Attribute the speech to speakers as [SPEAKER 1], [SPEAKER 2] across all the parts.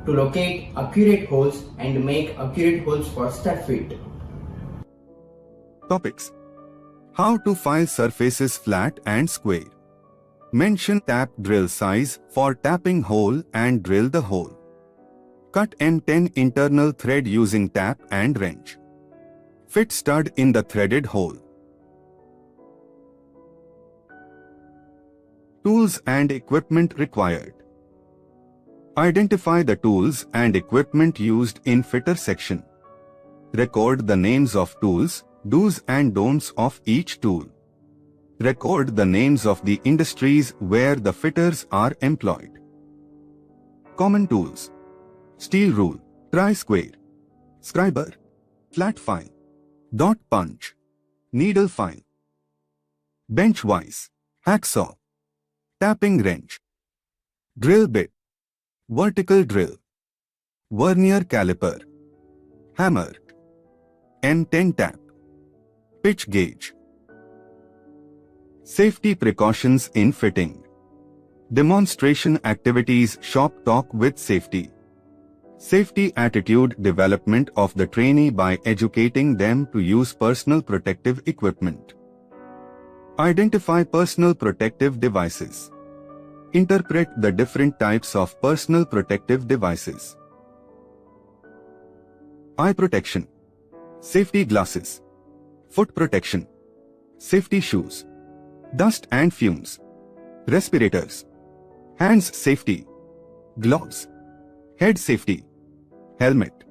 [SPEAKER 1] to locate accurate holes and make accurate holes for stud fit.
[SPEAKER 2] Topics: How to file surfaces flat and square. Mention tap drill size for tapping hole and drill the hole. Cut M10 internal thread using tap and wrench. Fit stud in the threaded hole. Tools and equipment required. Identify the tools and equipment used in fitter section. Record the names of tools, do's and don'ts of each tool. Record the names of the industries where the fitters are employed. Common tools: steel rule, tri-square, scriber, flat file, dot punch, needle file. Bench vise, hacksaw, tapping wrench, drill bit, vertical drill, vernier caliper, hammer, M10 tap, pitch gauge. Safety precautions in fitting. Demonstration activities. Shop talk with safety. Safety attitude development of the trainee by educating them to use personal protective equipment. Identify personal protective devices. Interpret the different types of personal protective devices. Eye protection, safety glasses, foot protection, safety shoes, dust and fumes, respirators, hands safety, gloves, head safety, helmet,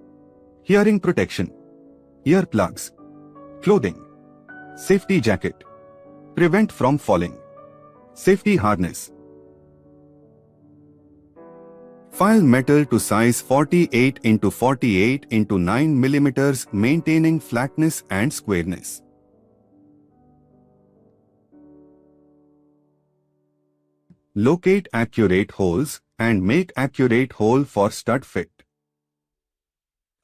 [SPEAKER 2] hearing protection, earplugs, clothing, safety jacket, prevent from falling, safety harness. File metal to size 48 x 48 x 9 mm, maintaining flatness and squareness. Locate accurate holes and make accurate hole for stud fit.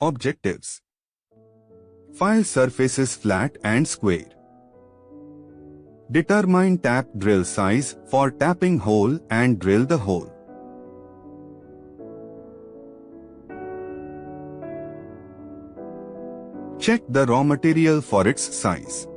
[SPEAKER 2] Objectives: file surfaces flat and square. Determine tap drill size for tapping hole and drill the hole. Check the raw material for its size.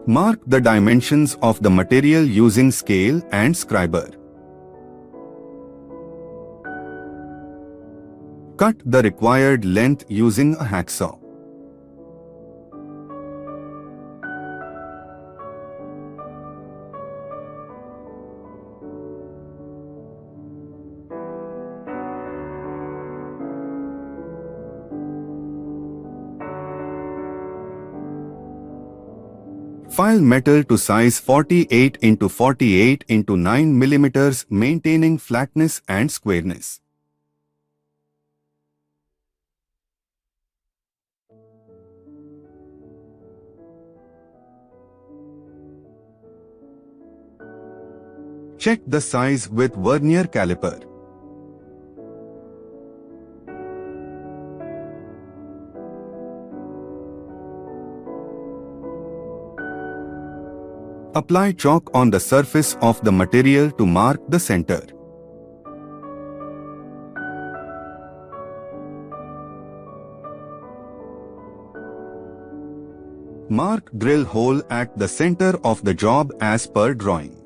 [SPEAKER 2] Mark the dimensions of the material using scale and scriber. Cut the required length using a hacksaw. File metal to size 48 x 48 x 9 mm, maintaining flatness and squareness. Check the size with vernier caliper. Apply chalk on the surface of the material to mark the center. Mark drill hole at the center of the job as per drawing.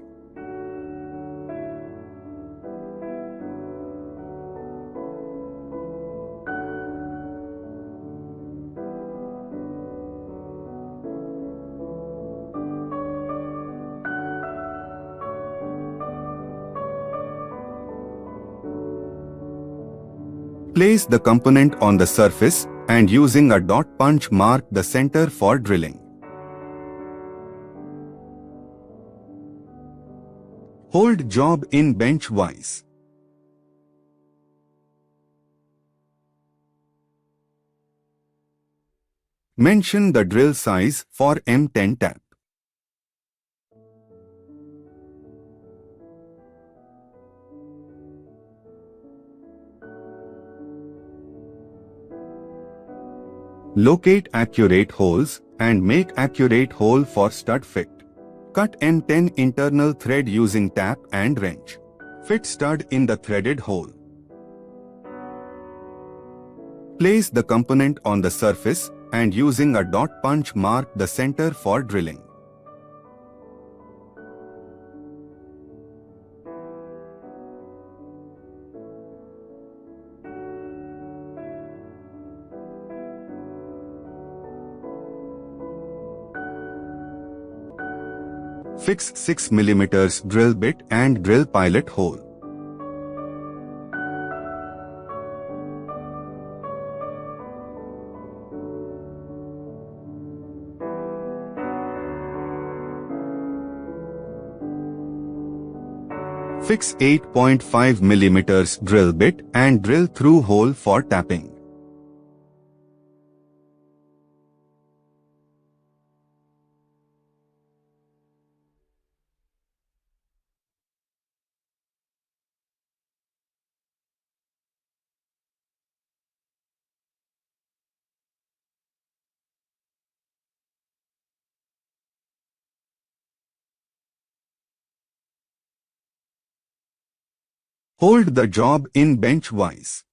[SPEAKER 2] Place the component on the surface and using a dot punch mark the center for drilling. Hold job in bench vise. Mention the drill size for M10 tap. Locate accurate holes and make accurate hole for stud fit. Cut M10 internal thread using tap and wrench. Fit stud in the threaded hole. Place the component on the surface and using a dot punch mark the center for drilling. Fix 6 mm drill bit and drill pilot hole. Fix 8.5 mm drill bit and drill through hole for tapping. Hold the job in bench-wise.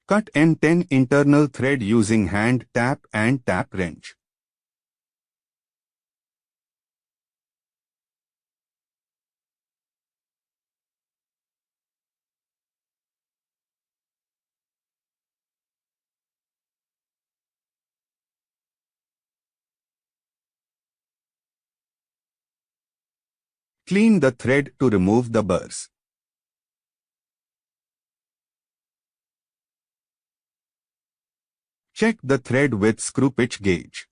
[SPEAKER 2] Cut M10 internal thread using hand tap and tap wrench. Clean the thread to remove the burrs. Check the thread with screw pitch gauge.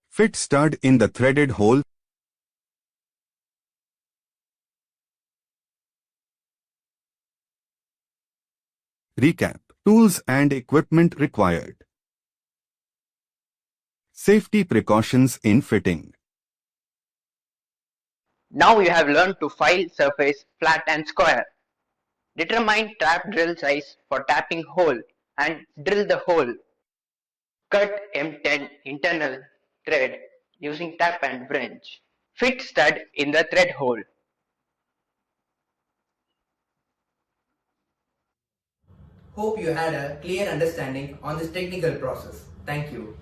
[SPEAKER 2] Fit stud in the threaded hole. Recap. Tools and equipment required. Safety precautions in fitting.
[SPEAKER 3] Now you have learned to file surface flat and square. Determine tap drill size for tapping hole and drill the hole. Cut M10 internal thread using tap and wrench. Fit stud in the thread hole.
[SPEAKER 1] Hope you had a clear understanding on this technical process. Thank you.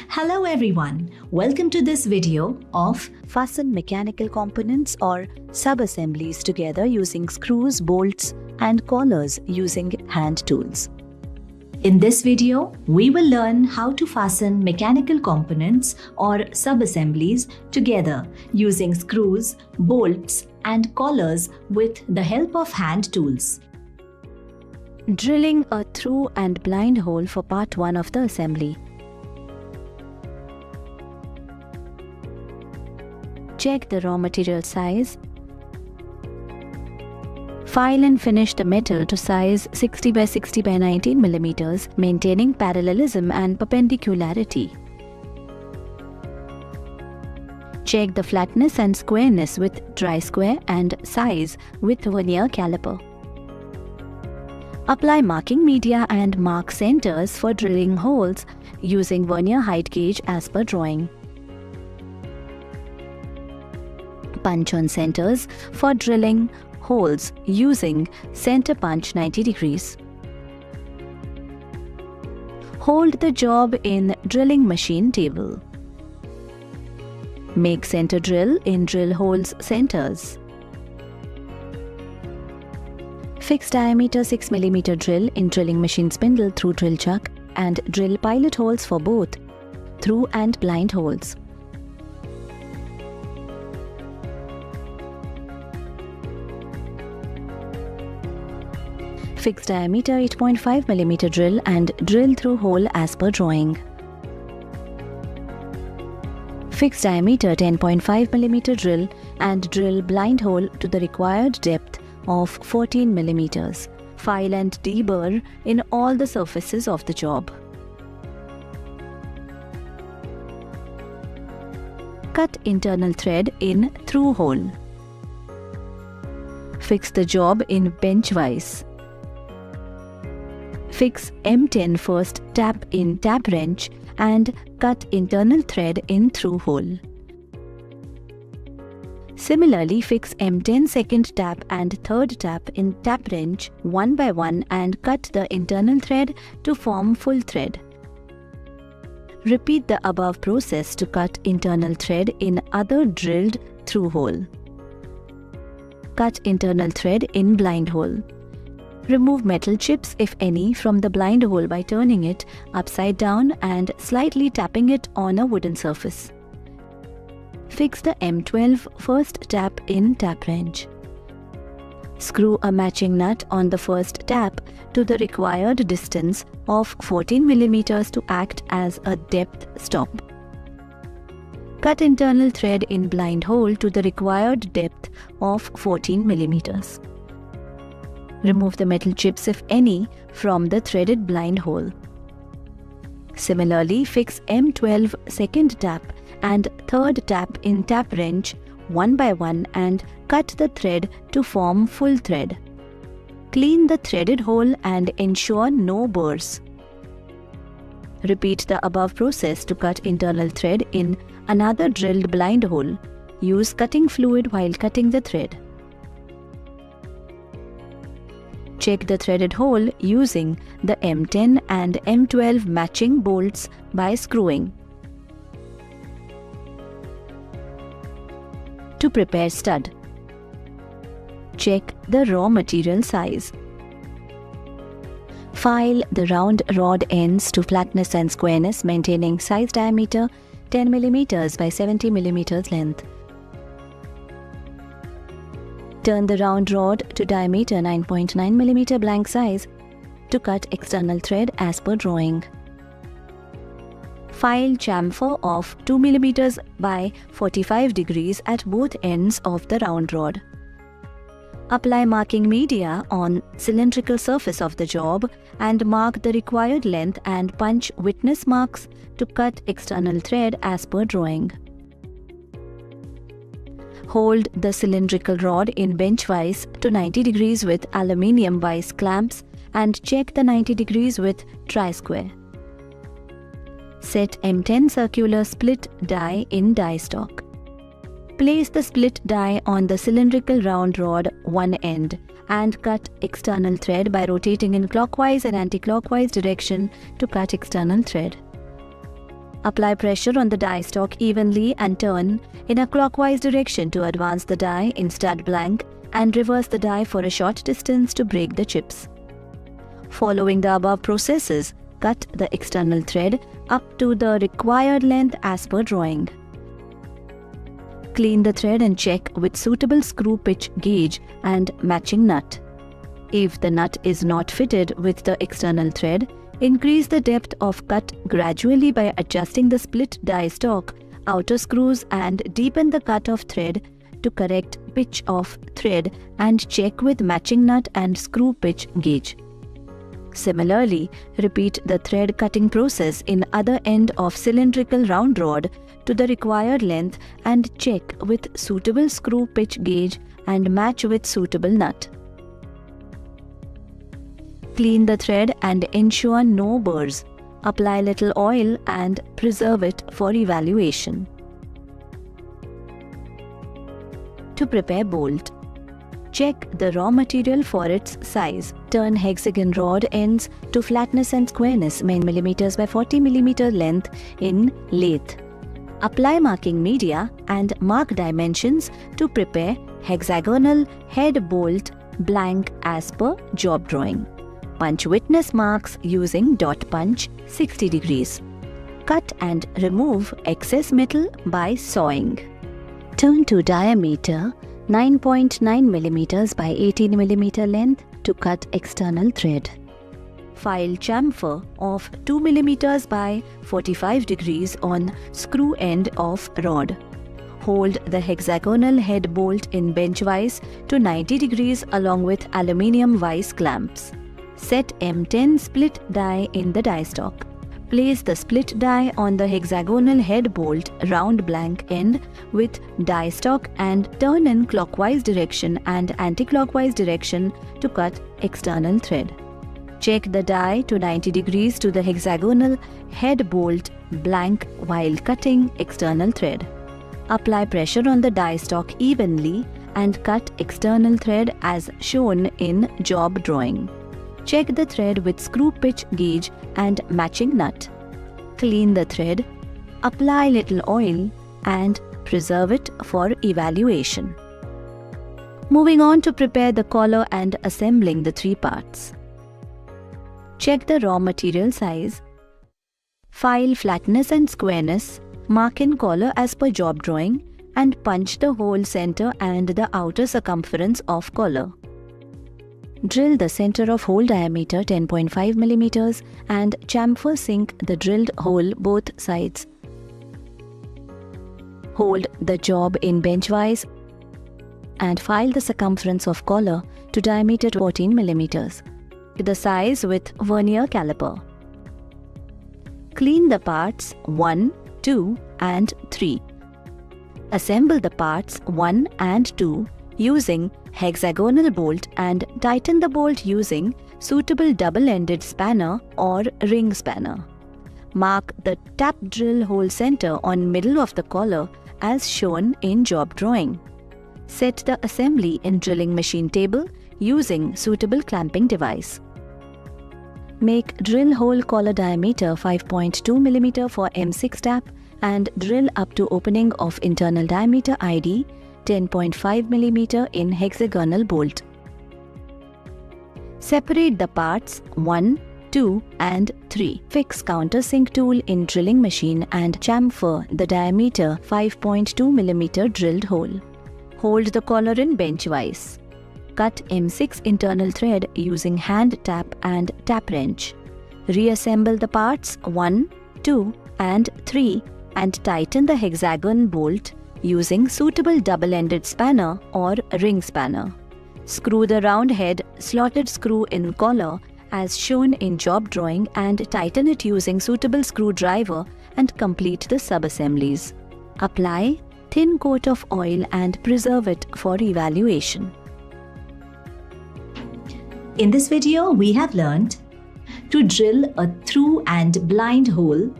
[SPEAKER 4] Hello everyone, welcome to this video of
[SPEAKER 5] fasten mechanical components or sub-assemblies together using screws, bolts and collars using hand tools.
[SPEAKER 4] In this video, we will learn how to fasten mechanical components or sub-assemblies together using screws, bolts and collars with the help of hand tools.
[SPEAKER 5] Drilling a through and blind hole for part 1 of the assembly. Check the raw material size. File and finish the metal to size 60 by 60 by 19 mm, maintaining parallelism and perpendicularity. Check the flatness and squareness with dry square and size with vernier caliper. Apply marking media and mark centers for drilling holes using vernier height gauge as per drawing. Punch on centers for drilling holes using center punch 90 degrees. Hold the job in drilling machine table. Make center drill in drill holes centers. Fix diameter 6 mm drill in drilling machine spindle through drill chuck and drill pilot holes for both through and blind holes. Fix diameter 8.5 mm drill and drill through hole as per drawing. Fix diameter 10.5 mm drill and drill blind hole to the required depth of 14 mm. File and deburr in all the surfaces of the job. Cut internal thread in through hole. Fix the job in benchwise. Fix M10 first tap in tap wrench and cut internal thread in through hole. Similarly, fix M10 second tap and third tap in tap wrench one by one and cut the internal thread to form full thread. Repeat the above process to cut internal thread in other drilled through hole. Cut internal thread in blind hole. Remove metal chips, if any, from the blind hole by turning it upside down and slightly tapping it on a wooden surface. Fix the M12 first tap in tap wrench. Screw a matching nut on the first tap to the required distance of 14 mm to act as a depth stop. Cut internal thread in blind hole to the required depth of 14 mm. Remove the metal chips, if any, from the threaded blind hole. Similarly, fix M12 second tap and third tap in tap wrench one by one and cut the thread to form full thread. Clean the threaded hole and ensure no burrs. Repeat the above process to cut internal thread in another drilled blind hole. Use cutting fluid while cutting the thread. Check the threaded hole using the M10 and M12 matching bolts by screwing. To prepare stud. Check the raw material size. File the round rod ends to flatness and squareness, maintaining size diameter 10 mm by 70 mm length. Turn the round rod to diameter 9.9 mm blank size to cut external thread as per drawing. File chamfer of 2 mm by 45 degrees at both ends of the round rod. Apply marking media on cylindrical surface of the job and mark the required length and punch witness marks to cut external thread as per drawing. Hold the cylindrical rod in benchwise to 90 degrees with aluminium vise clamps and check the 90 degrees with tri-square. Set M10 circular split die in die stock. Place the split die on the cylindrical round rod one end and cut external thread by rotating in clockwise and anti-clockwise direction to cut external thread. Apply pressure on the die stock evenly and turn in a clockwise direction to advance the die in stud blank and reverse the die for a short distance to break the chips. Following the above processes, cut the external thread up to the required length as per drawing. Clean the thread and check with suitable screw pitch gauge and matching nut. If the nut is not fitted with the external thread, increase the depth of cut gradually by adjusting the split die stock, outer screws and deepen the cut of thread to correct pitch of thread and check with matching nut and screw pitch gauge. Similarly, repeat the thread cutting process in other end of cylindrical round rod to the required length and check with suitable screw pitch gauge and match with suitable nut. Clean the thread and ensure no burrs. Apply little oil and preserve it for evaluation. To prepare bolt. Check the raw material for its size. Turn hexagon rod ends to flatness and squareness 9 mm by 40 mm length in lathe. Apply marking media and mark dimensions to prepare hexagonal head bolt blank as per job drawing. Punch witness marks using dot punch 60 degrees. Cut and remove excess metal by sawing. Turn to diameter 9.9 mm by 18 mm length to cut external thread. File chamfer of 2 mm by 45 degrees on screw end of rod. Hold the hexagonal head bolt in bench vise to 90 degrees along with aluminium vise clamps. Set M10 split die in the die stock. Place the split die on the hexagonal head bolt round blank end with die stock and turn in clockwise direction and anti-clockwise direction to cut external thread. Check the die to 90 degrees to the hexagonal head bolt blank while cutting external thread. Apply pressure on the die stock evenly and cut external thread as shown in job drawing. Check the thread with screw pitch gauge and matching nut. Clean the thread, apply little oil and preserve it for evaluation. Moving on to prepare the collar and assembling the 3 parts. Check the raw material size. File flatness and squareness. Mark in collar as per job drawing and punch the hole center and the outer circumference of collar. Drill the center of hole diameter 10.5 mm and chamfer sink the drilled hole both sides. Hold the job in bench vise and file the circumference of collar to diameter 14 mm. The size with vernier caliper. Clean the parts 1, 2 and 3. Assemble the parts 1 and 2 using hexagonal bolt and tighten the bolt using suitable double-ended spanner or ring spanner. Mark the tap drill hole center on middle of the collar as shown in job drawing. Set the assembly in drilling machine table using suitable clamping device. Make drill hole collar diameter 5.2 mm for M6 tap and drill up to opening of internal diameter ID 10.5 mm in hexagonal bolt. Separate the parts 1, 2 and 3. Fix countersink tool in drilling machine and chamfer the diameter 5.2 mm drilled hole. Hold the collar in bench vise. Cut M6 internal thread using hand tap and tap wrench. Reassemble the parts 1, 2 and 3 and tighten the hexagon bolt using suitable double-ended spanner or ring spanner. Screw the round head slotted screw in collar as shown in job drawing and tighten it using suitable screwdriver and complete the sub-assemblies. Apply thin coat of oil and preserve it for evaluation.
[SPEAKER 4] In this video, we have learned to drill a through and blind hole,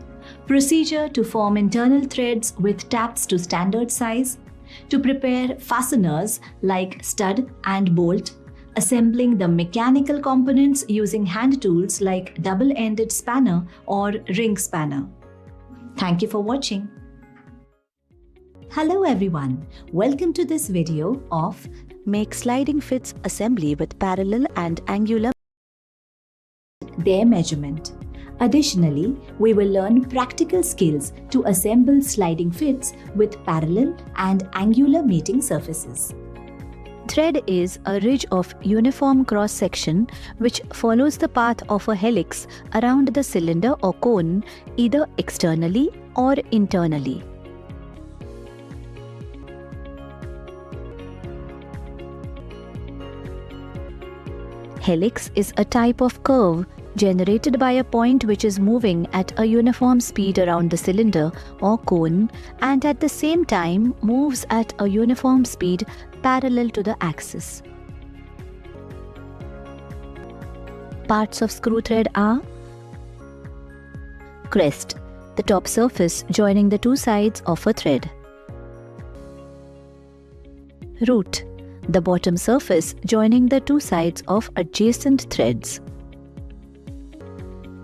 [SPEAKER 4] procedure to form internal threads with taps to standard size, to prepare fasteners like stud and bolt, assembling the mechanical components using hand tools like double-ended spanner or ring spanner. Thank you for watching. Hello everyone, welcome to this video of
[SPEAKER 5] Make sliding fits assembly with parallel and angular
[SPEAKER 4] their measurement. Additionally, we will learn practical skills to assemble sliding fits with parallel and angular mating surfaces.
[SPEAKER 5] Thread is a ridge of uniform cross-section which follows the path of a helix around the cylinder or cone either externally or internally. Helix is a type of curve generated by a point which is moving at a uniform speed around the cylinder or cone and at the same time moves at a uniform speed parallel to the axis. Parts of screw thread are crest, the top surface joining the two sides of a thread. Root, the bottom surface joining the two sides of adjacent threads.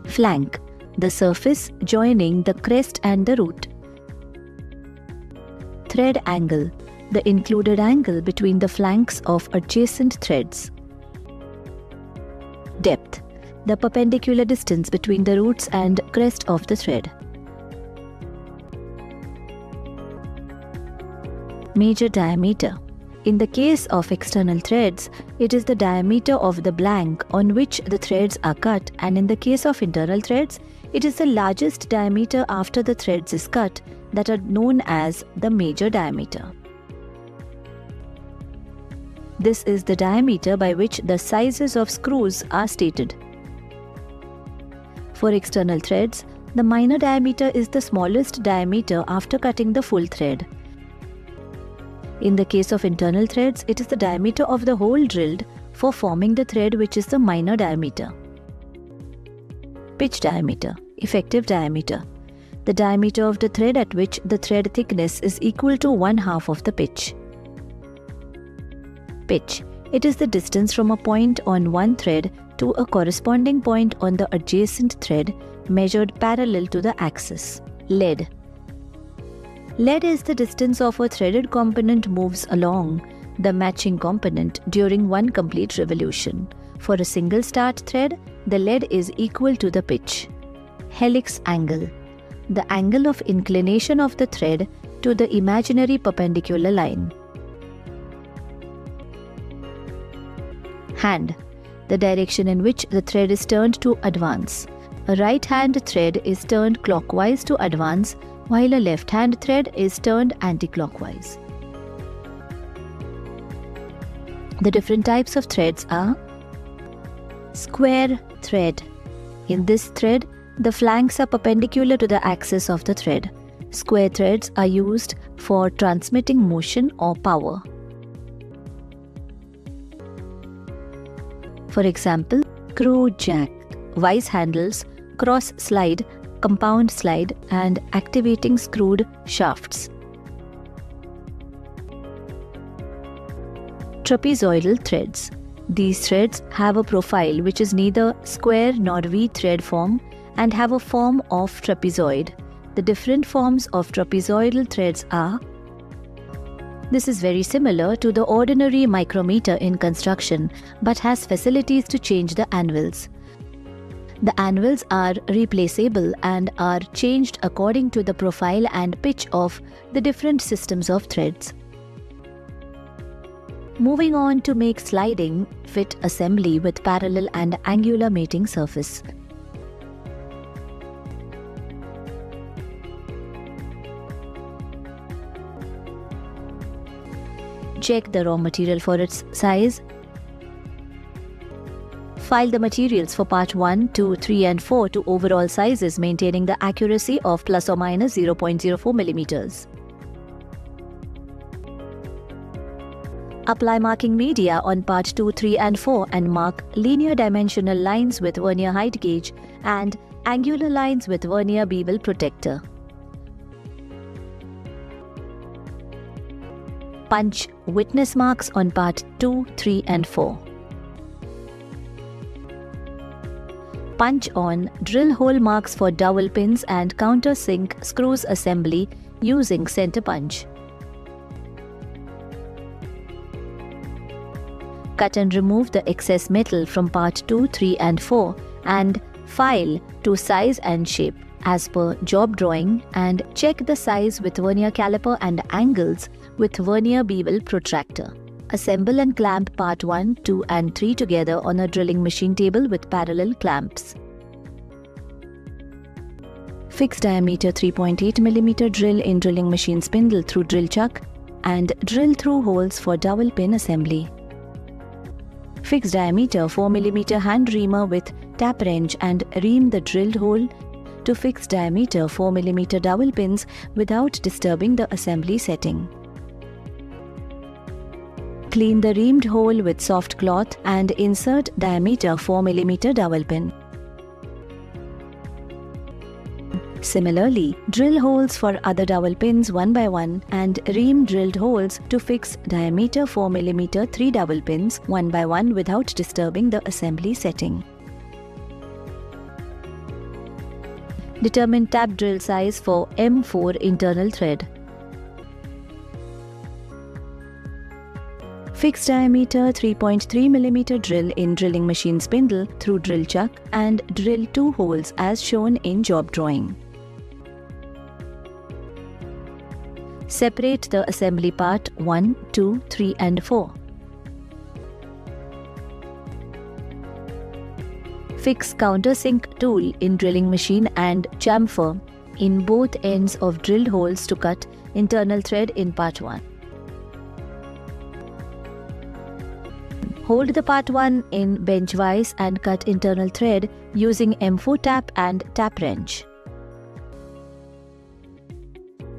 [SPEAKER 5] Flank, the surface joining the crest and the root. Thread angle, the included angle between the flanks of adjacent threads. Depth, the perpendicular distance between the roots and crest of the thread. Major diameter, In the case of external threads, it is the diameter of the blank on which the threads are cut, and in the case of internal threads, it is the largest diameter after the threads is cut that are known as the major diameter. This is the diameter by which the sizes of screws are stated. For external threads, the minor diameter is the smallest diameter after cutting the full thread. In the case of internal threads, it is the diameter of the hole drilled for forming the thread, which is the minor diameter. Pitch diameter, effective diameter. The diameter of the thread at which the thread thickness is equal to 1/2 of the pitch. Pitch. It is the distance from a point on one thread to a corresponding point on the adjacent thread measured parallel to the axis. Lead. Lead is the distance of a threaded component moves along the matching component during one complete revolution. For a single start thread, the lead is equal to the pitch. Helix angle. The angle of inclination of the thread to the imaginary perpendicular line. Hand. The direction in which the thread is turned to advance. A right-hand thread is turned clockwise to advance, while a left-hand thread is turned anti-clockwise. The different types of threads are: square thread. In this thread, the flanks are perpendicular to the axis of the thread. Square threads are used for transmitting motion or power. For example, screw jack, vice handles, cross slide, compound slide, and activating screwed shafts. Trapezoidal threads. These threads have a profile which is neither square nor V thread form and have a form of trapezoid. The different forms of trapezoidal threads are: this is very similar to the ordinary micrometer in construction, but has facilities to change the anvils. The anvils are replaceable and are changed according to the profile and pitch of the different systems of threads. Moving on to make sliding fit assembly with parallel and angular mating surface. Check the raw material for its size. File the materials for part 1, 2, 3 and 4 to overall sizes, maintaining the accuracy of plus or minus 0.04 millimeters. Apply marking media on part 2, 3 and 4 and mark linear dimensional lines with vernier height gauge and angular lines with vernier bevel protector. Punch witness marks on part 2, 3 and 4. Punch on drill hole marks for dowel pins and countersink screws assembly using center punch. Cut and remove the excess metal from part 2, 3 and 4 and file to size and shape as per job drawing, and check the size with vernier caliper and angles with vernier bevel protractor. Assemble and clamp part 1, 2 and 3 together on a drilling machine table with parallel clamps. Fix diameter 3.8 mm drill in drilling machine spindle through drill chuck and drill through holes for dowel pin assembly. Fix diameter 4 mm hand reamer with tap wrench and ream the drilled hole to fix diameter 4 mm dowel pins without disturbing the assembly setting. Clean the reamed hole with soft cloth and insert diameter 4 mm dowel pin. Similarly, drill holes for other dowel pins one by one and ream drilled holes to fix diameter 4 mm 3 dowel pins one by one without disturbing the assembly setting. Determine tap drill size for M4 internal thread. Fix diameter 3.3 mm drill in drilling machine spindle through drill chuck and drill 2 holes as shown in job drawing. Separate the assembly part 1, 2, 3 and 4. Fix countersink tool in drilling machine and chamfer in both ends of drilled holes to cut internal thread in part 1. Hold the part 1 in bench vise and cut internal thread using M4 tap and tap wrench.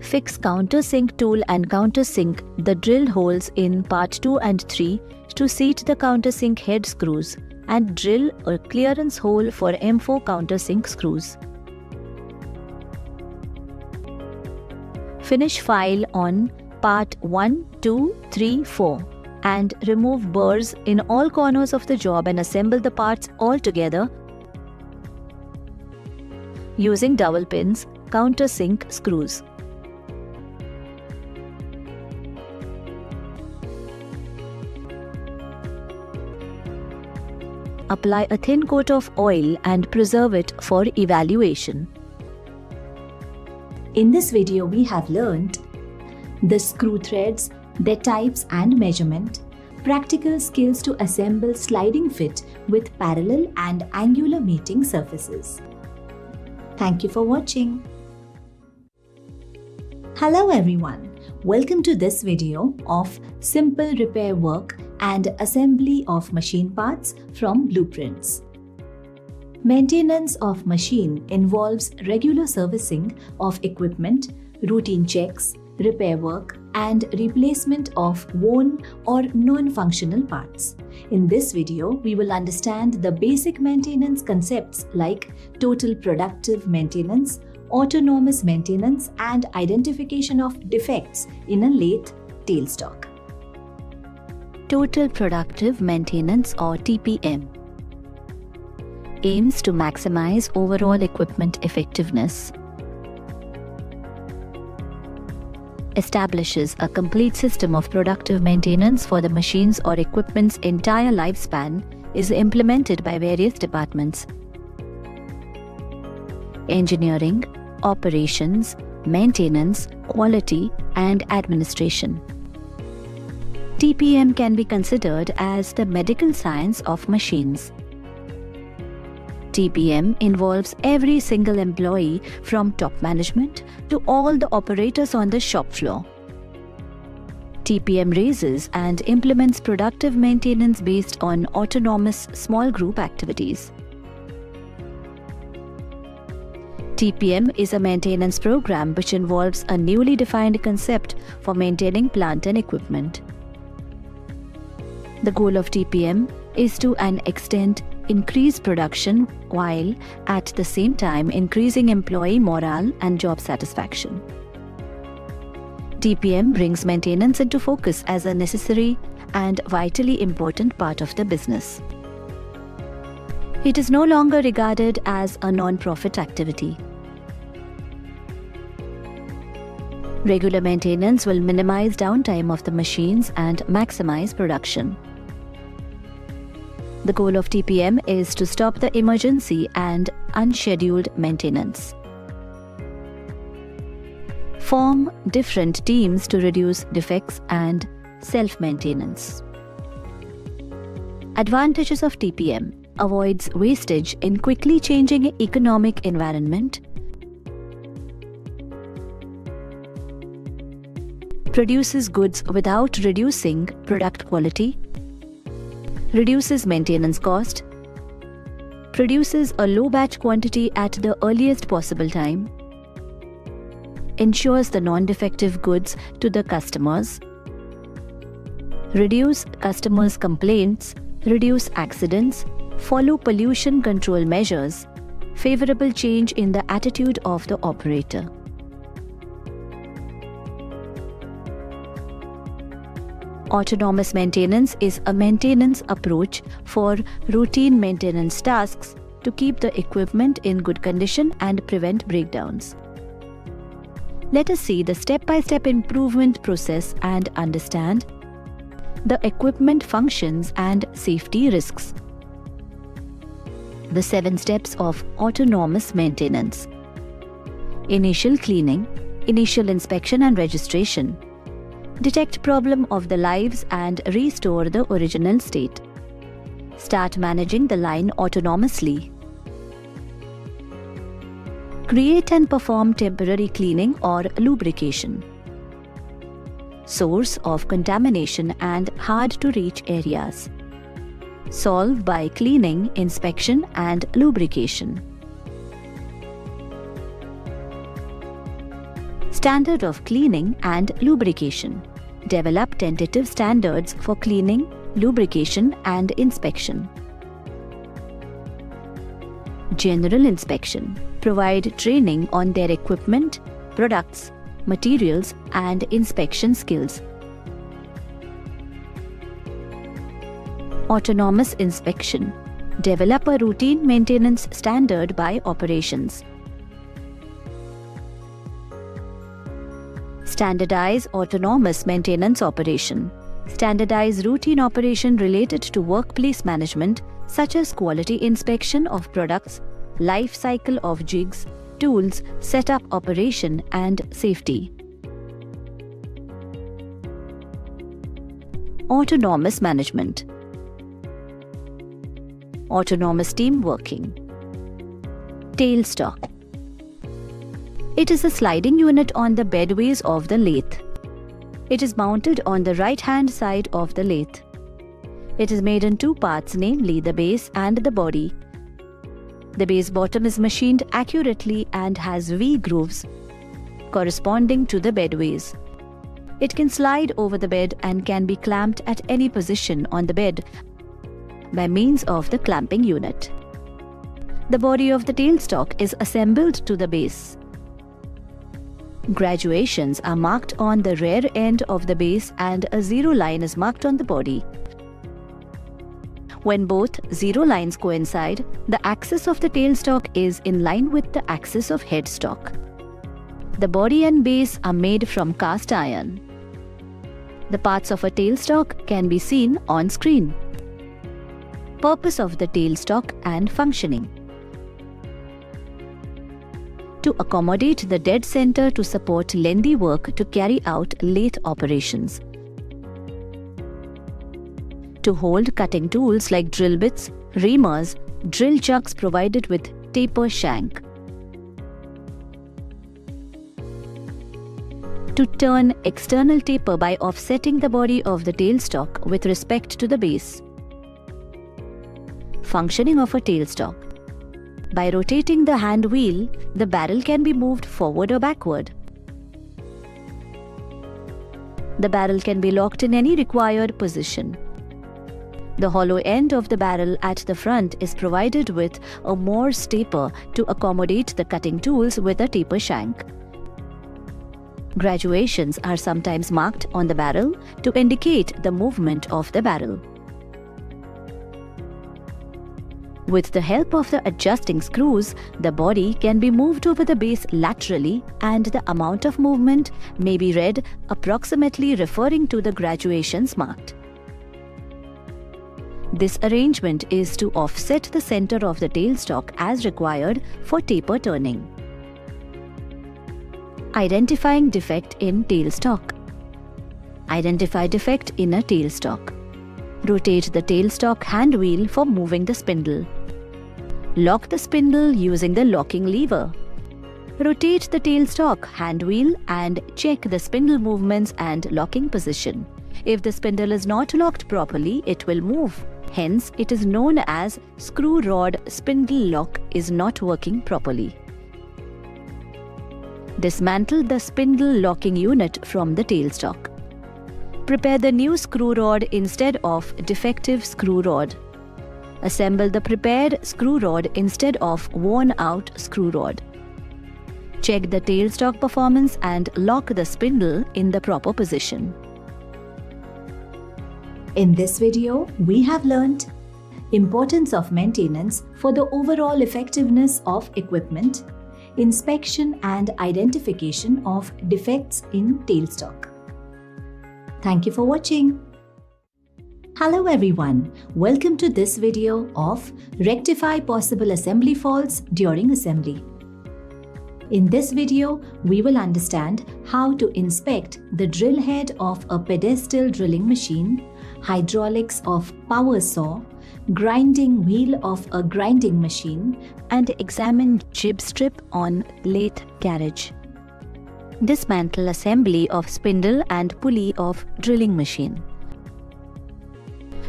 [SPEAKER 5] Fix countersink tool and countersink the drilled holes in part 2 and 3 to seat the countersink head screws and drill a clearance hole for M4 countersink screws. Finish file on part 1, 2, 3, 4 and remove burrs in all corners of the job and assemble the parts all together using double pins countersink screws. Apply a thin coat of oil and preserve it for evaluation.
[SPEAKER 4] In this video, we have learned the screw threads, their types and measurement, practical skills to assemble sliding fit with parallel and angular meeting surfaces. Thank you for watching. Hello everyone, welcome to this video of simple repair work and assembly of machine parts from blueprints. Maintenance of machine involves regular servicing of equipment, routine checks, repair work, and replacement of worn or non-functional parts. In this video, we will understand the basic maintenance concepts like total productive maintenance, autonomous maintenance, and identification of defects in a lathe tailstock.
[SPEAKER 5] Total Productive Maintenance or TPM aims to maximize overall equipment effectiveness, establishes a complete system of productive maintenance for the machines or equipment's entire lifespan, is implemented by various departments: engineering, operations, maintenance, quality, and administration. TPM can be considered as the medical science of machines. TPM involves every single employee from top management to all the operators on the shop floor. TPM raises and implements productive maintenance based on autonomous small group activities. TPM is a maintenance program which involves a newly defined concept for maintaining plant and equipment. The goal of TPM is to an extent increase production while at the same time increasing employee morale and job satisfaction. TPM brings maintenance into focus as a necessary and vitally important part of the business. It is no longer regarded as a non-profit activity. Regular maintenance will minimize downtime of the machines and maximize production. The goal of TPM is to stop the emergency and unscheduled maintenance. Form different teams to reduce defects and self-maintenance. Advantages of TPM: avoids wastage in quickly changing economic environment, produces goods without reducing product quality, reduces maintenance cost, produces a low batch quantity at the earliest possible time, ensures the non-defective goods to the customers, reduce customers' complaints, reduce accidents, follow pollution control measures, favorable change in the attitude of the operator. Autonomous maintenance is a maintenance approach for routine maintenance tasks to keep the equipment in good condition and prevent breakdowns. Let us see the step-by-step improvement process and understand the equipment functions and safety risks. The 7 steps of autonomous maintenance. Initial cleaning, Initial inspection and registration. Detect problem of the lives and restore the original state. Start managing the line autonomously. Create and perform temporary cleaning or lubrication. Source of contamination and hard-to-reach areas. Solve by cleaning, inspection and lubrication. Standard of cleaning and lubrication. Develop tentative standards for cleaning, lubrication and inspection. General inspection. Provide training on their equipment, products, materials and inspection skills. Autonomous inspection. Develop a routine maintenance standard by operations. Standardize autonomous maintenance operation. Standardize routine operation related to workplace management such as quality inspection of products, life cycle of jigs, tools, setup operation and safety. Autonomous management. Autonomous team working. Tailstock. It is a sliding unit on the bedways of the lathe. It is mounted on the right-hand side of the lathe. It is made in two parts, namely the base and the body. The base bottom is machined accurately and has V-grooves corresponding to the bedways. It can slide over the bed and can be clamped at any position on the bed by means of the clamping unit. The body of the tailstock is assembled to the base. Graduations are marked on the rear end of the base and a zero line is marked on the body. When both zero lines coincide, the axis of the tailstock is in line with the axis of headstock. The body and base are made from cast iron. The parts of a tailstock can be seen on screen. Purpose of the tailstock and functioning. To accommodate the dead center to support lengthy work to carry out lathe operations. To hold cutting tools like drill bits, reamers, drill chucks provided with taper shank. To turn external taper by offsetting the body of the tailstock with respect to the base. Functioning of a tailstock. By rotating the hand wheel, the barrel can be moved forward or backward. The barrel can be locked in any required position. The hollow end of the barrel at the front is provided with a Morse taper to accommodate the cutting tools with a taper shank. Graduations are sometimes marked on the barrel to indicate the movement of the barrel. With the help of the adjusting screws, the body can be moved over the base laterally and the amount of movement may be read approximately referring to the graduations marked. This arrangement is to offset the center of the tailstock as required for taper turning. Identifying defect in tailstock. Identify defect in a tailstock. Rotate the tailstock hand wheel for moving the spindle. Lock the spindle using the locking lever. Rotate the tailstock hand wheel and check the spindle movements and locking position. If the spindle is not locked properly, it will move. Hence, it is known as screw rod spindle lock is not working properly. Dismantle the spindle locking unit from the tailstock. Prepare the new screw rod instead of defective screw rod. Assemble the prepared screw rod instead of worn out screw rod. Check the tailstock performance and lock the spindle in the proper position.
[SPEAKER 4] In this video, we have learnt importance of maintenance for the overall effectiveness of equipment, inspection and identification of defects in tailstock. Thank you for watching. Hello everyone, welcome to this video of Rectify Possible Assembly Faults During Assembly. In this video, we will understand how to inspect the drill head of a pedestal drilling machine, hydraulics of power saw, grinding wheel of a grinding machine,
[SPEAKER 5] and examine jib strip on lathe carriage. Dismantle assembly of spindle and pulley of drilling machine.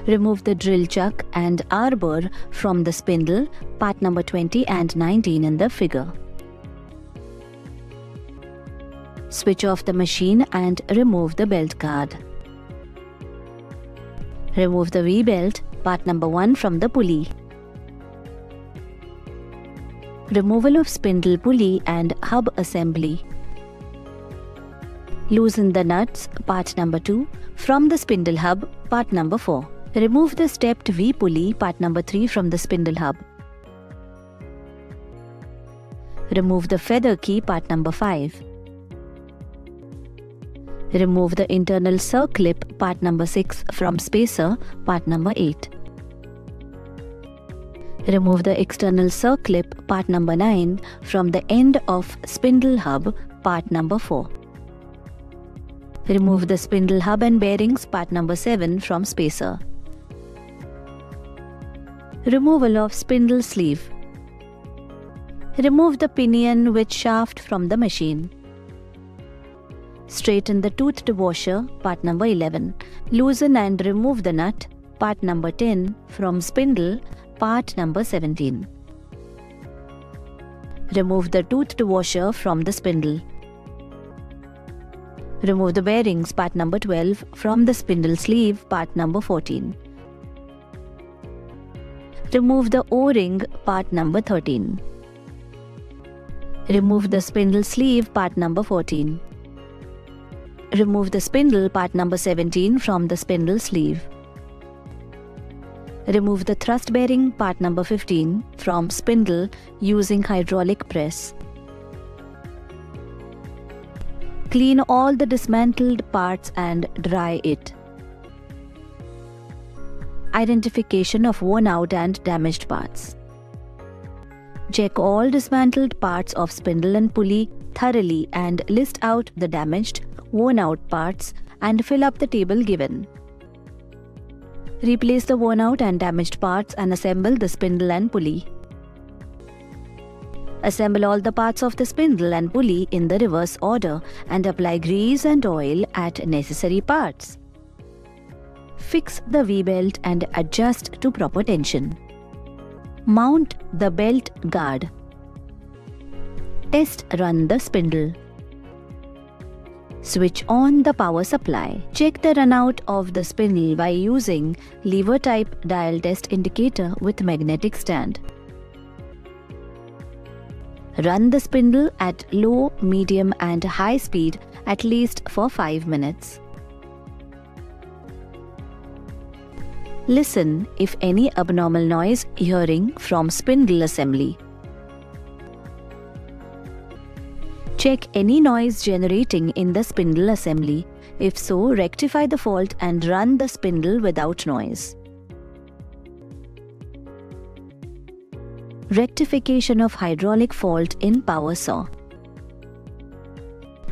[SPEAKER 5] Remove the drill chuck and arbor from the spindle, part number 20 and 19 in the figure. Switch off the machine and remove the belt guard. Remove the V-belt, part number 1 from the pulley. Removal of spindle pulley and hub assembly. Loosen the nuts, part number 2, from the spindle hub, part number 4. Remove the stepped V pulley, part number 3 from the spindle hub. Remove the feather key, part number 5. Remove the internal circlip, part number 6 from spacer, part number 8. Remove the external circlip, part number 9 from the end of spindle hub, part number 4. Remove the spindle hub and bearings, part number 7 from spacer. Removal of spindle sleeve. Remove the pinion with shaft from the machine. Straighten the toothed washer, part number 11. Loosen and remove the nut, part number 10 from spindle, part number 17. Remove the toothed washer from the spindle. Remove the bearings, part number 12 from the spindle sleeve, part number 14. Remove the O-ring, part number 13. Remove the spindle sleeve, part number 14. Remove the spindle, part number 17 from the spindle sleeve. Remove the thrust bearing, part number 15 from spindle using hydraulic press. Clean all the dismantled parts and dry it. Identification of worn out and damaged parts. Check all dismantled parts of spindle and pulley thoroughly and list out the damaged, worn out parts and fill up the table given. Replace the worn out and damaged parts and assemble the spindle and pulley. Assemble all the parts of the spindle and pulley in the reverse order and apply grease and oil at necessary parts. Fix the V-belt and adjust to proper tension. Mount the belt guard. Test run the spindle. Switch on the power supply. Check the runout of the spindle by using lever type dial test indicator with magnetic stand. Run the spindle at low, medium and high speed at least for 5 minutes. Listen if any abnormal noise hearing from spindle assembly. Check any noise generating in the spindle assembly. If so, rectify the fault and run the spindle without noise. Rectification of hydraulic fault in power saw.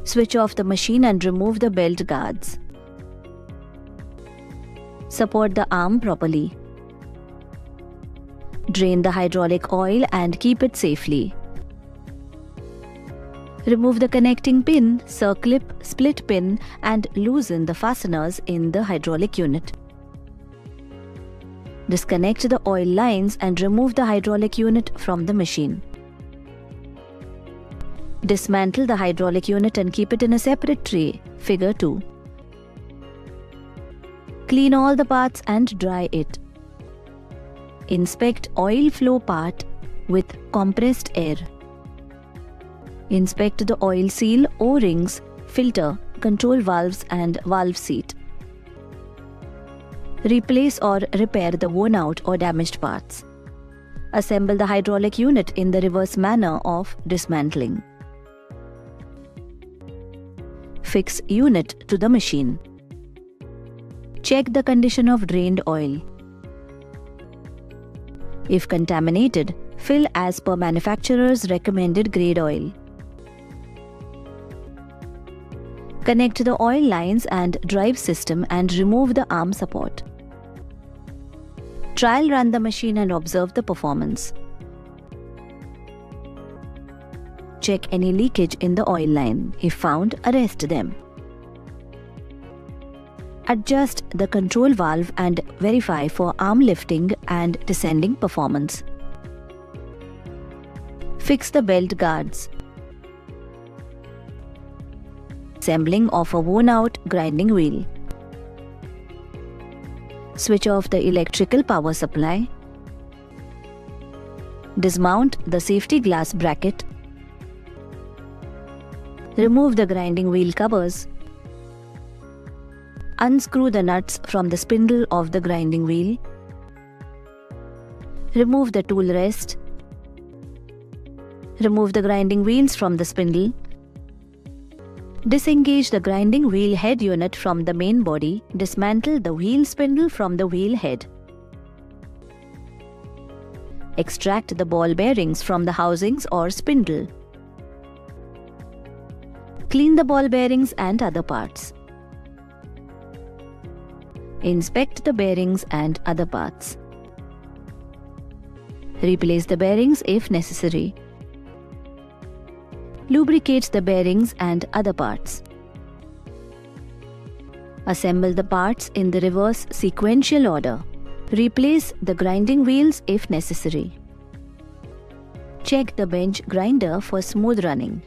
[SPEAKER 5] Switch off the machine and remove the belt guards. Support the arm properly. Drain the hydraulic oil and keep it safely. Remove the connecting pin, circlip, split pin and loosen the fasteners in the hydraulic unit. Disconnect the oil lines and remove the hydraulic unit from the machine. Dismantle the hydraulic unit and keep it in a separate tray, figure 2. Clean all the parts and dry it. Inspect oil flow part with compressed air. Inspect the oil seal, O-rings, filter, control valves and valve seat. Replace or repair the worn out or damaged parts. Assemble the hydraulic unit in the reverse manner of dismantling. Fix unit to the machine. Check the condition of drained oil. If contaminated, fill as per manufacturer's recommended grade oil. Connect the oil lines and drive system and remove the arm support. Trial run the machine and observe the performance. Check any leakage in the oil line. If found, arrest them. Adjust the control valve and verify for arm lifting and descending performance. Fix the belt guards. Assembling of a worn-out grinding wheel. Switch off the electrical power supply. Dismount the safety glass bracket. Remove the grinding wheel covers. Unscrew the nuts from the spindle of the grinding wheel. Remove the tool rest. Remove the grinding wheels from the spindle. Disengage the grinding wheel head unit from the main body. Dismantle the wheel spindle from the wheel head. Extract the ball bearings from the housings or spindle. Clean the ball bearings and other parts. Inspect the bearings and other parts. Replace the bearings if necessary. Lubricate the bearings and other parts. Assemble the parts in the reverse sequential order. Replace the grinding wheels if necessary. Check the bench grinder for smooth running.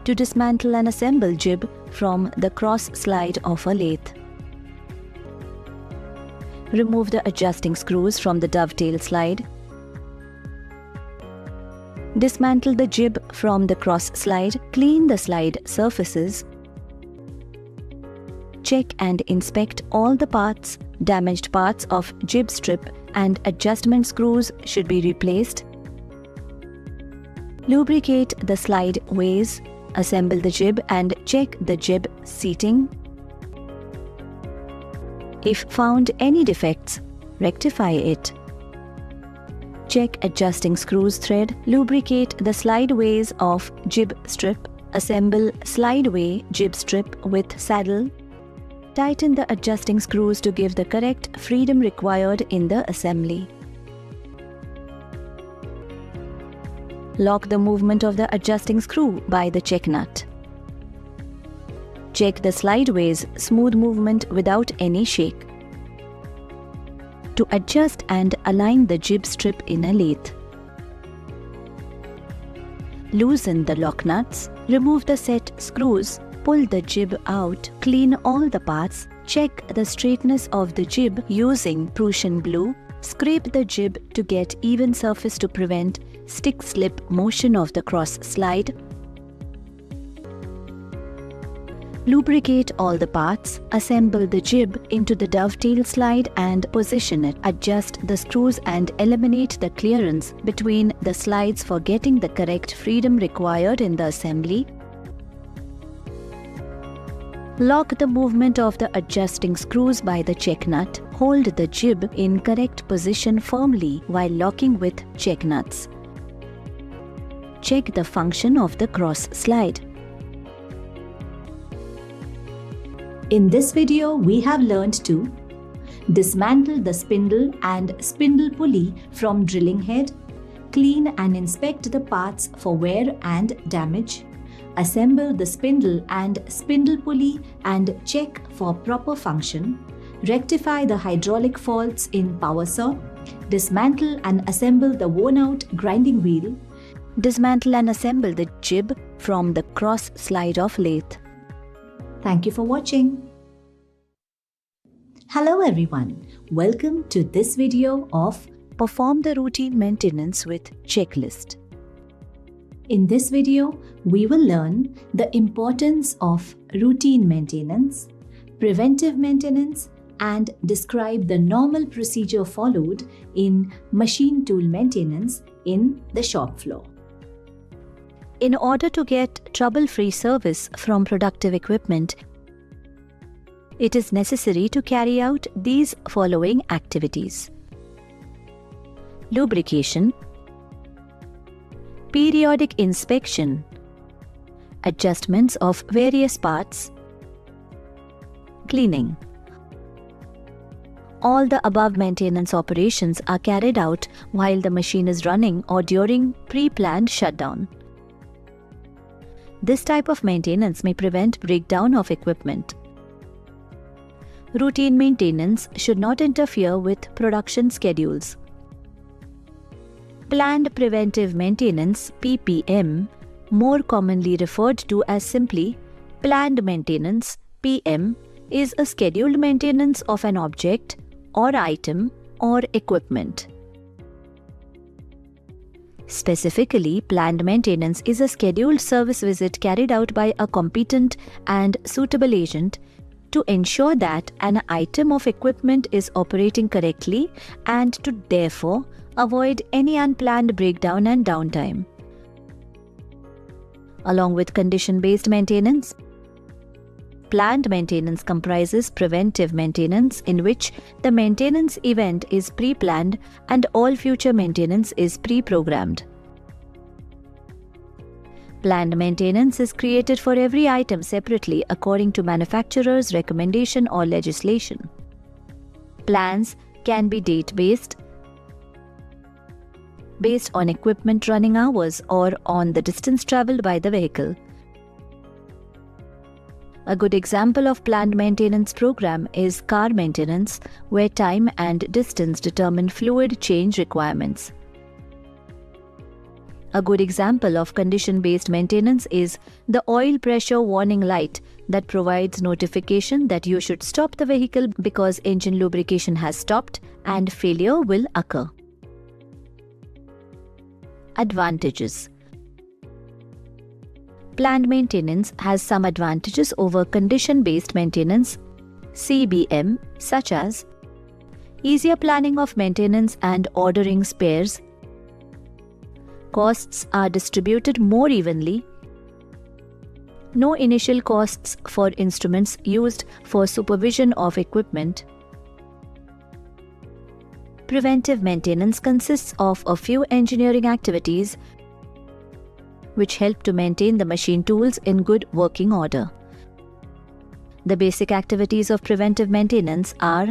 [SPEAKER 5] To dismantle and assemble jib from the cross slide of a lathe. Remove the adjusting screws from the dovetail slide. Dismantle the jib from the cross slide. Clean the slide surfaces. Check and inspect all the parts. Damaged parts of jib strip and adjustment screws should be replaced. Lubricate the slide ways. Assemble the jib and check the jib seating. If found any defects, rectify it. Check adjusting screws thread. Lubricate the slideways of jib strip. Assemble slideway jib strip with saddle. Tighten the adjusting screws to give the correct freedom required in the assembly. Lock the movement of the adjusting screw by the check nut. Check the slideways smooth movement without any shake. To adjust and align the jib strip in a lathe. Loosen the lock nuts. Remove the set screws. Pull the jib out. Clean all the parts. Check the straightness of the jib using Prussian blue. Scrape the jib to get even surface to prevent stick-slip motion of the cross slide. Lubricate all the parts. Assemble the jib into the dovetail slide and position it. Adjust the screws and eliminate the clearance between the slides for getting the correct freedom required in the assembly. Lock the movement of the adjusting screws by the check nut. Hold the jib in correct position firmly while locking with check nuts. Check the function of the cross slide.
[SPEAKER 4] In this video, we have learned to dismantle the spindle and spindle pulley from drilling head, clean and inspect the parts for wear and damage, assemble the spindle and spindle pulley and check for proper function, rectify the hydraulic faults in power saw, dismantle and assemble the worn-out grinding wheel,
[SPEAKER 5] Dismantle and assemble the jib from the cross slide of lathe.
[SPEAKER 4] Thank you for watching. Hello everyone, welcome to this video of
[SPEAKER 5] Perform the routine maintenance with checklist.
[SPEAKER 4] In this video, we will learn the importance of routine maintenance, preventive maintenance, and describe the normal procedure followed in machine tool maintenance in the shop floor.
[SPEAKER 5] In order to get trouble-free service from productive equipment, it is necessary to carry out these following activities: lubrication, periodic inspection, adjustments of various parts, cleaning. All the above maintenance operations are carried out while the machine is running or during pre-planned shutdown. This type of maintenance may prevent breakdown of equipment. Routine maintenance should not interfere with production schedules. Planned preventive maintenance (PPM), more commonly referred to as simply planned maintenance (PM), is a scheduled maintenance of an object or item or equipment. Specifically, planned maintenance is a scheduled service visit carried out by a competent and suitable agent to ensure that an item of equipment is operating correctly and to therefore avoid any unplanned breakdown and downtime. Along with condition-based maintenance, planned maintenance comprises preventive maintenance, in which the maintenance event is pre-planned and all future maintenance is pre-programmed. Planned maintenance is created for every item separately according to manufacturer's recommendation or legislation. Plans can be date-based, based on equipment running hours or on the distance traveled by the vehicle. A good example of planned maintenance program is car maintenance, where time and distance determine fluid change requirements. A good example of condition-based maintenance is the oil pressure warning light that provides notification that you should stop the vehicle because engine lubrication has stopped and failure will occur. Advantages. Planned maintenance has some advantages over condition-based maintenance (CBM), such as easier planning of maintenance and ordering spares. Costs are distributed more evenly. No initial costs for instruments used for supervision of equipment. Preventive maintenance consists of a few engineering activities which help to maintain the machine tools in good working order. The basic activities of preventive maintenance are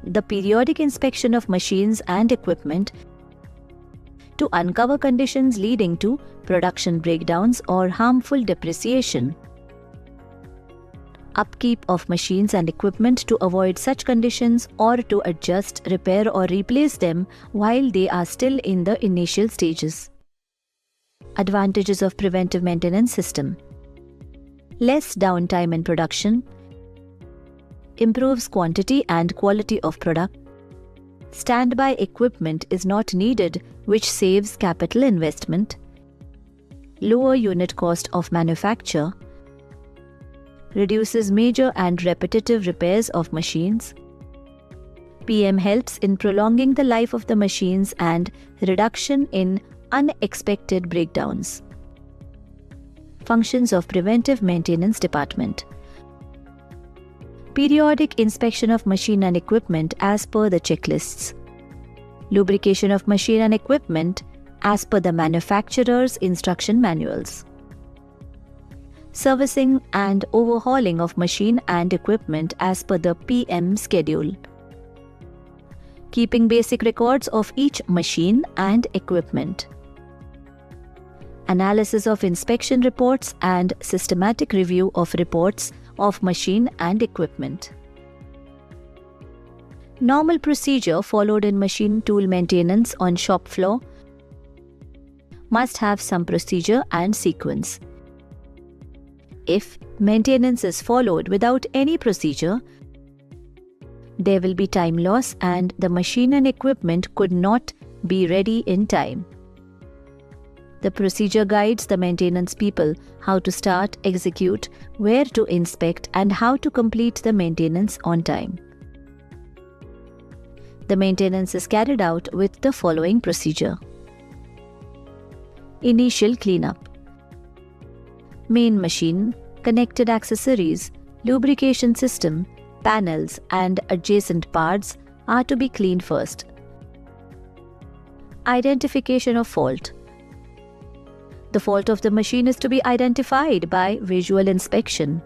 [SPEAKER 5] the periodic inspection of machines and equipment to uncover conditions leading to production breakdowns or harmful depreciation, upkeep of machines and equipment to avoid such conditions or to adjust, repair or replace them while they are still in the initial stages. Advantages of preventive maintenance system: less downtime in production, improves quantity and quality of product, standby equipment is not needed, which saves capital investment, lower unit cost of manufacture, reduces major and repetitive repairs of machines. PM helps in prolonging the life of the machines and reduction in unexpected breakdowns. Functions of Preventive Maintenance Department: periodic inspection of machine and equipment as per the checklists, lubrication of machine and equipment as per the manufacturer's instruction manuals, servicing and overhauling of machine and equipment as per the PM schedule, keeping basic records of each machine and equipment, analysis of inspection reports and systematic review of reports of machine and equipment. Normal procedure followed in machine tool maintenance on shop floor must have some procedure and sequence. If maintenance is followed without any procedure, there will be time loss and the machine and equipment could not be ready in time. The procedure guides the maintenance people how to start, execute, where to inspect, and how to complete the maintenance on time. The maintenance is carried out with the following procedure. Initial cleanup. Main machine, connected accessories, lubrication system, panels, and adjacent parts are to be cleaned first. Identification of fault. The fault of the machine is to be identified by visual inspection.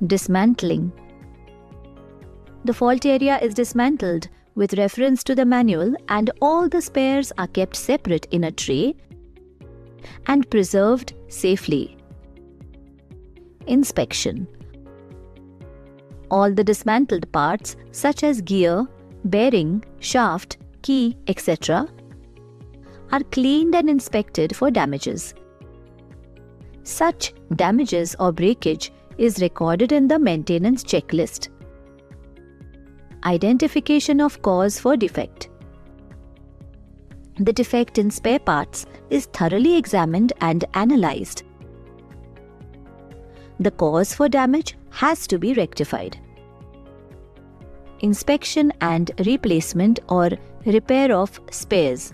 [SPEAKER 5] Dismantling. The fault area is dismantled with reference to the manual, and all the spares are kept separate in a tray and preserved safely. Inspection. All the dismantled parts such as gear, bearing, shaft, key, etc. are cleaned and inspected for damages. Such damages or breakage is recorded in the maintenance checklist. Identification of cause for defect. The defect in spare parts is thoroughly examined and analyzed. The cause for damage has to be rectified. Inspection and replacement or repair of spares.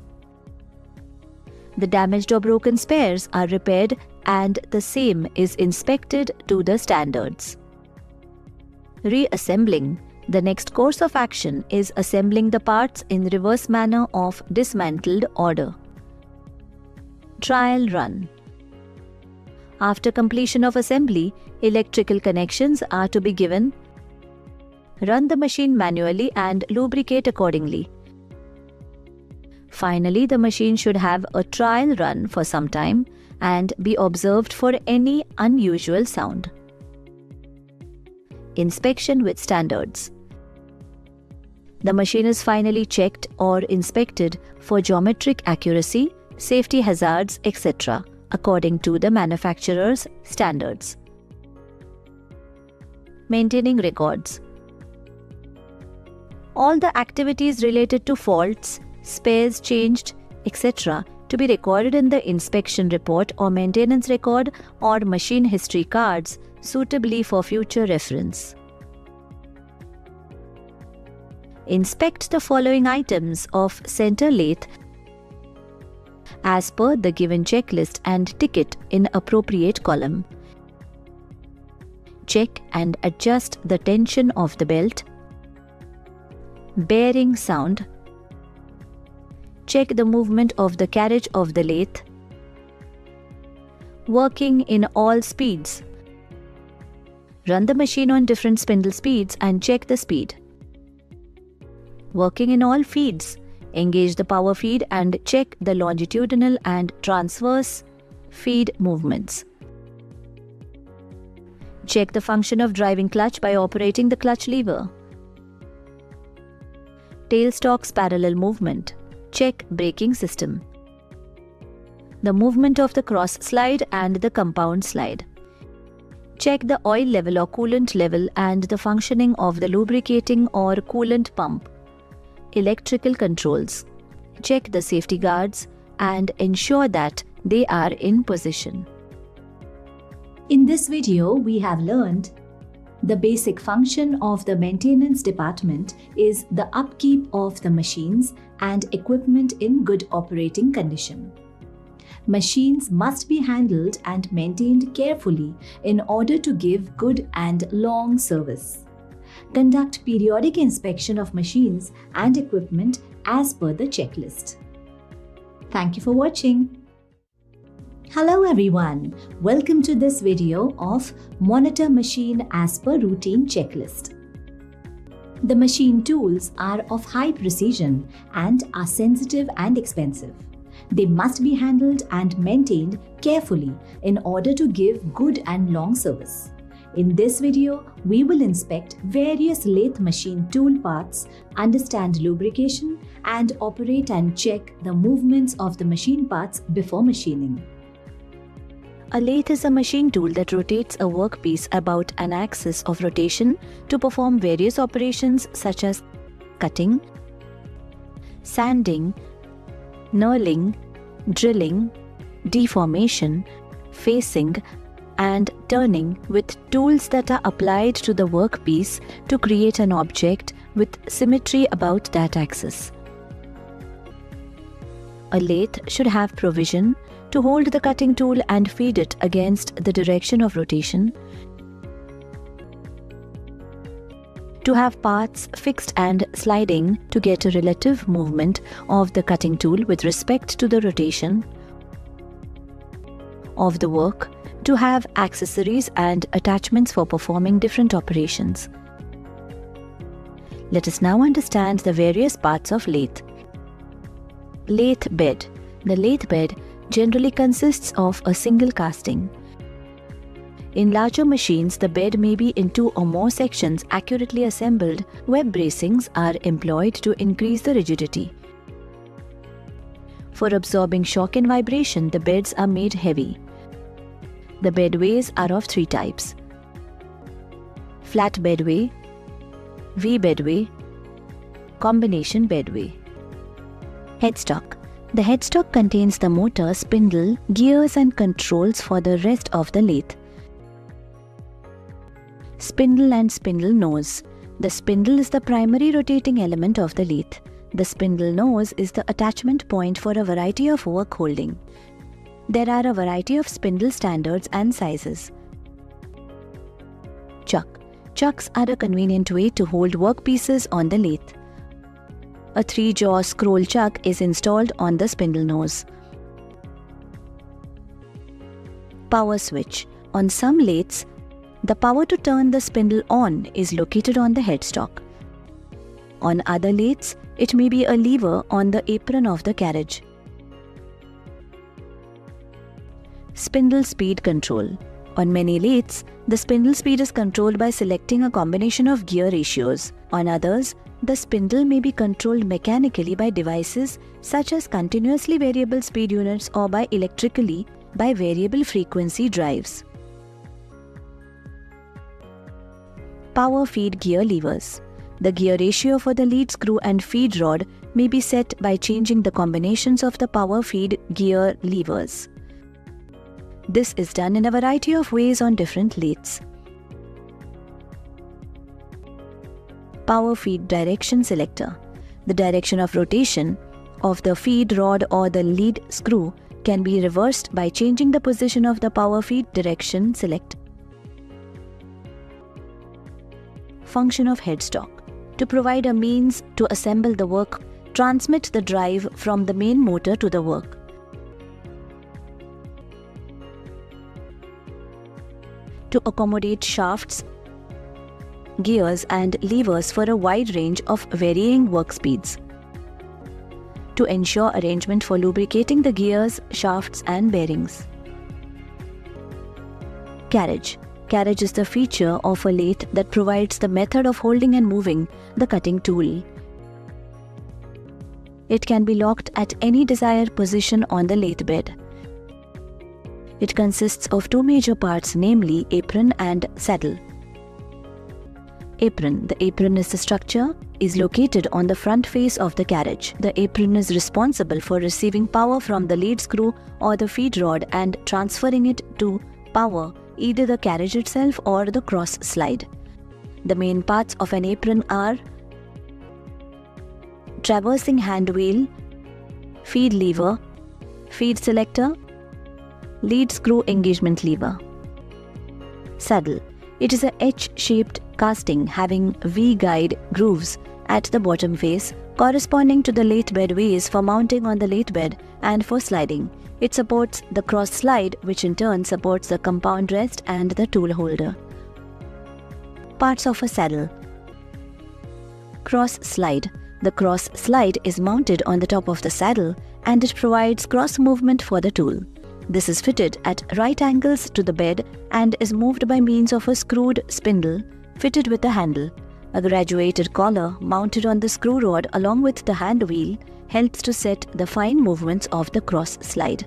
[SPEAKER 5] The damaged or broken spares are repaired and the same is inspected to the standards. Reassembling. The next course of action is assembling the parts in reverse manner of dismantled order. Trial run. After completion of assembly, electrical connections are to be given. Run the machine manually and lubricate accordingly. Finally, the machine should have a trial run for some time and be observed for any unusual sound. Inspection with standards. The machine is finally checked or inspected for geometric accuracy, safety hazards, etc. according to the manufacturer's standards. Maintaining records. All the activities related to faults, spares changed, etc. to be recorded in the inspection report or maintenance record or machine history cards suitably for future reference. Inspect the following items of center lathe as per the given checklist and tick it in appropriate column. Check and adjust the tension of the belt. Bearing sound. Check the movement of the carriage of the lathe. Working in all speeds. Run the machine on different spindle speeds and check the speed. Working in all feeds. Engage the power feed and check the longitudinal and transverse feed movements. Check the function of driving clutch by operating the clutch lever. Tailstock's parallel movement. Check braking system. The movement of the cross slide and the compound slide. Check the oil level or coolant level and the functioning of the lubricating or coolant pump. Electrical controls. Check the safety guards and ensure that they are in position.
[SPEAKER 4] In this video, we have learned the basic function of the maintenance department is the upkeep of the machines and equipment in good operating condition. Machines must be handled and maintained carefully in order to give good and long service. Conduct periodic inspection of machines and equipment as per the checklist. Thank you for watching. Hello everyone, welcome to this video of Monitor Machine as per Routine Checklist. The machine tools are of high precision and are sensitive and expensive. They must be handled and maintained carefully in order to give good and long service. In this video, we will inspect various lathe machine tool parts, understand lubrication, and operate and check the movements of the machine parts before machining.
[SPEAKER 5] A lathe is a machine tool that rotates a workpiece about an axis of rotation to perform various operations such as cutting, sanding, knurling, drilling, deformation, facing, and turning with tools that are applied to the workpiece to create an object with symmetry about that axis. A lathe should have provision to hold the cutting tool and feed it against the direction of rotation, to have paths fixed and sliding to get a relative movement of the cutting tool with respect to the rotation, of the work to have accessories and attachments for performing different operations. Let us now understand the various parts of lathe. Lathe bed. The lathe bed generally consists of a single casting. In larger machines, the bed may be in 2 or more sections accurately assembled. Web bracings are employed to increase the rigidity. For absorbing shock and vibration, the beds are made heavy. The bedways are of 3 types: flat bedway, V bedway, combination bedway. Headstock. The headstock contains the motor, spindle, gears and controls for the rest of the lathe. Spindle and spindle nose. The spindle is the primary rotating element of the lathe. The spindle nose is the attachment point for a variety of work holding. There are a variety of spindle standards and sizes. Chuck. Chucks are a convenient way to hold workpieces on the lathe. A 3-jaw scroll chuck is installed on the spindle nose. Power switch. On some lathes, the power to turn the spindle on is located on the headstock. On other lathes, it may be a lever on the apron of the carriage. Spindle speed control. On many lathes, the spindle speed is controlled by selecting a combination of gear ratios. On others, the spindle may be controlled mechanically by devices such as continuously variable speed units or electrically by variable frequency drives. Power feed gear levers. The gear ratio for the lead screw and feed rod may be set by changing the combinations of the power feed gear levers. This is done in a variety of ways on different lathes. Power feed direction selector. The direction of rotation of the feed rod or the lead screw can be reversed by changing the position of the power feed direction selector. Function of headstock. To provide a means to assemble the work, transmit the drive from the main motor to the work. To accommodate shafts, gears and levers for a wide range of varying work speeds. To ensure arrangement for lubricating the gears, shafts and bearings. Carriage. Carriage is the feature of a lathe that provides the method of holding and moving the cutting tool. It can be locked at any desired position on the lathe bed. It consists of 2 major parts, namely apron and saddle. Apron. The apron is the structure is located on the front face of the carriage. The apron is responsible for receiving power from the lead screw or the feed rod and transferring it to power either the carriage itself or the cross slide. The main parts of an apron are traversing hand wheel, feed lever, feed selector, lead screw engagement lever. Saddle. It is a H-shaped casting having V-guide grooves at the bottom face corresponding to the lathe bed ways for mounting on the lathe bed and for sliding. It supports the cross slide, which in turn supports the compound rest and the tool holder. Parts of a saddle. Cross slide. The cross slide is mounted on the top of the saddle and it provides cross movement for the tool. This is fitted at right angles to the bed and is moved by means of a screwed spindle fitted with a handle. A graduated collar mounted on the screw rod along with the hand wheel helps to set the fine movements of the cross slide.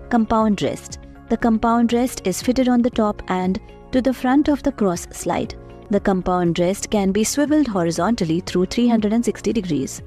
[SPEAKER 5] Compound rest. The compound rest is fitted on the top and to the front of the cross slide. The compound rest can be swiveled horizontally through 360 degrees.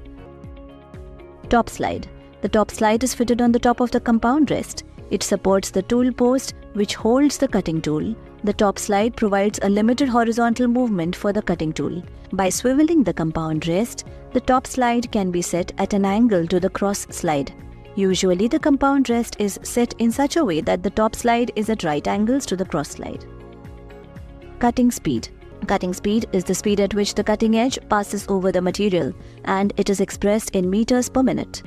[SPEAKER 5] Top slide. The top slide is fitted on the top of the compound rest. It supports the tool post which holds the cutting tool. The top slide provides a limited horizontal movement for the cutting tool. By swiveling the compound rest, the top slide can be set at an angle to the cross slide. Usually the compound rest is set in such a way that the top slide is at right angles to the cross slide. Cutting speed. Cutting speed is the speed at which the cutting edge passes over the material, and it is expressed in meters per minute.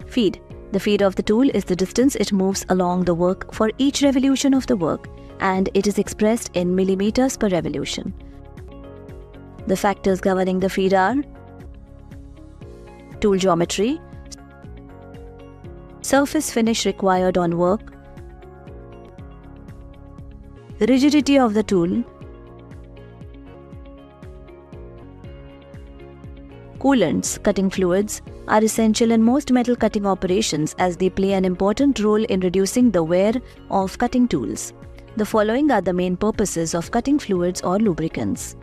[SPEAKER 5] Feed. The feet of the tool is the distance it moves along the work for each revolution of the work, and it is expressed in millimeters per revolution. The factors governing the feet are tool geometry, surface finish required on work, rigidity of the tool, coolants, cutting fluids, are essential in most metal cutting operations as they play an important role in reducing the wear of cutting tools. The following are the main purposes of cutting fluids or lubricants.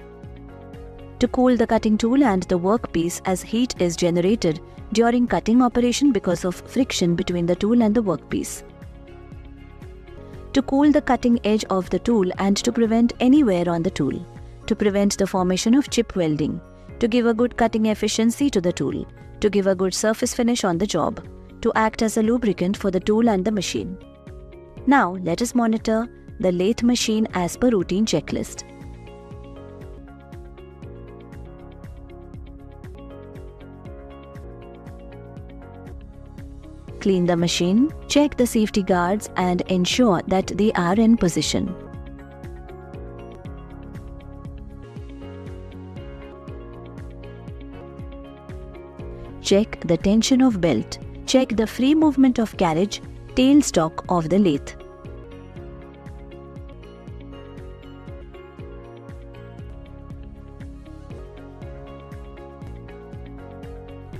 [SPEAKER 5] To cool the cutting tool and the workpiece as heat is generated during cutting operation because of friction between the tool and the workpiece. To cool the cutting edge of the tool and to prevent any wear on the tool. To prevent the formation of chip welding. To give a good cutting efficiency to the tool. To give a good surface finish on the job. To act as a lubricant for the tool and the machine. Now let us monitor the lathe machine as per routine checklist. Clean the machine, check the safety guards and ensure that they are in position. Check the tension of belt. Check the free movement of carriage, tailstock of the lathe.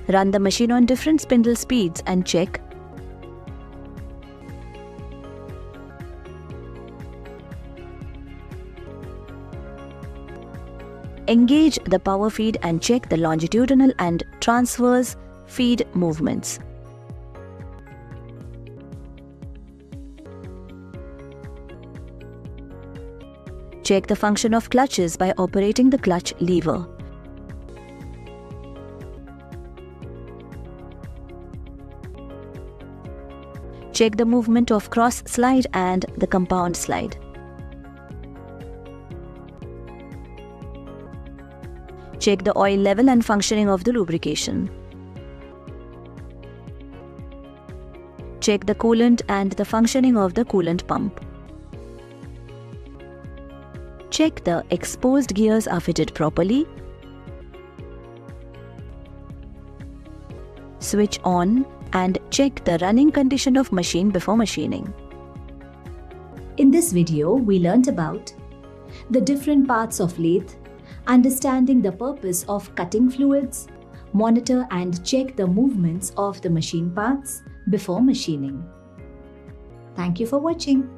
[SPEAKER 5] Run the machine on different spindle speeds and check engage the power feed and check the longitudinal and transverse feed movements. Check the function of clutches by operating the clutch lever. Check the movement of cross slide and the compound slide. Check the oil level and functioning of the lubrication. Check the coolant and the functioning of the coolant pump. Check the exposed gears are fitted properly. Switch on and check the running condition of machine before machining.
[SPEAKER 4] In this video, we learnt about the different parts of lathe, understanding the purpose of cutting fluids, monitor and check the movements of the machine parts before machining. Thank you for watching.